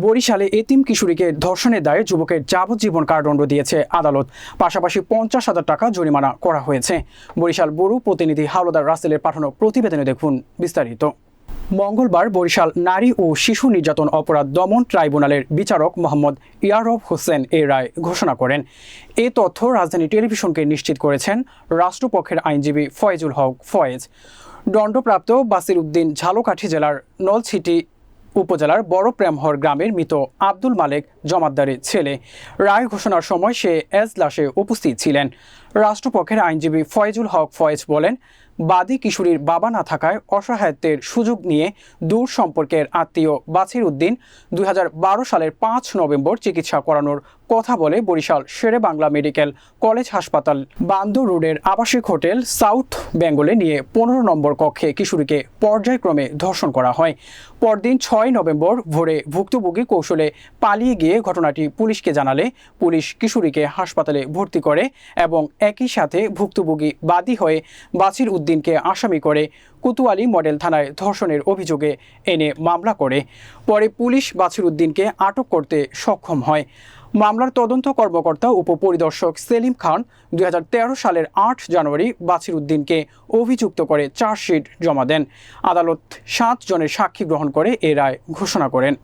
বরিশালে এতিম কিশোরীকে ধর্ষণের দায়ে যুবকের যাবজ্জীবন কারাদণ্ড দিয়েছে আদালত। পাশাপাশি 50,000 টাকা জরিমানা করা হয়েছে। বরিশাল ব্যুরো প্রতিনিধি হাওলাদার রাসেলের পাঠানো প্রতিবেদনে দেখুন বিস্তারিত। মঙ্গলবার বরিশাল নারী ও শিশু নির্যাতন অপরাধ দমন ট্রাইব্যুনালের বিচারক মোহাম্মদ ইয়ারব হোসেন এই রায় ঘোষণা করেন। এ তথ্য রাজধানী টেলিভিশনকে নিশ্চিত করেছেন রাষ্ট্রপক্ষের আইনজীবী ফয়েজুল হক ফয়েজ। দণ্ডপ্রাপ্ত বাসির উদ্দিন ঝালকাঠি জেলার নলছিটি উপজেলার বড় প্রেমহর গ্রামের মৃত আব্দুল মালেক জমাদ্দারের ছেলে। রায় ঘোষণার সময় সে এজলাসে উপস্থিত ছিলেন। রাষ্ট্রপক্ষের আইনজীবী ফয়েজুল হক ফয়েজ বলেন, বাদী কিশোরীর বাবা না থাকায় অসহায়ত্বের সুযোগ নিয়ে দূর সম্পর্কের আত্মীয় বাছির উদ্দিন 2012 সালের 5 নভেম্বর চিকিৎসা করানোর কথা বলে বরিশাল শেরে বাংলা মেডিকেল কলেজ হাসপাতাল বান্দর রোডের আবাসিক হোটেল সাউথ বেঙ্গলে নিয়ে 15 নম্বর কক্ষে কিশোরীকে পর্যায়ক্রমে ধর্ষণ করা হয়। পরদিন 6 নভেম্বর ভোরে ভুক্তভোগী কৌশলে পালিয়ে গিয়ে ঘটনাটি পুলিশকে জানালে পুলিশ কিশোরীকে হাসপাতালে ভর্তি করে এবং একই সাথে ভুক্তভোগী বাদী হয়ে বাছির উদ্দিনকে আসামি করে কোতোয়ালি মডেল থানায় ধর্ষণের অভিযোগে এনে মামলা করে। পরে পুলিশ বাছির উদ্দিনকে আটক করতে সক্ষম হয়। মামলার তদন্ত কর্মকর্তা উপপরিদর্শক সেলিম খান 2013 সালের 8 জানুয়ারি বাছির উদ্দিনকে অভিযুক্ত করে চার্জশিট জমা দেন। আদালত 7 জনের সাক্ষী গ্রহণ করে এ রায় ঘোষণা করেন।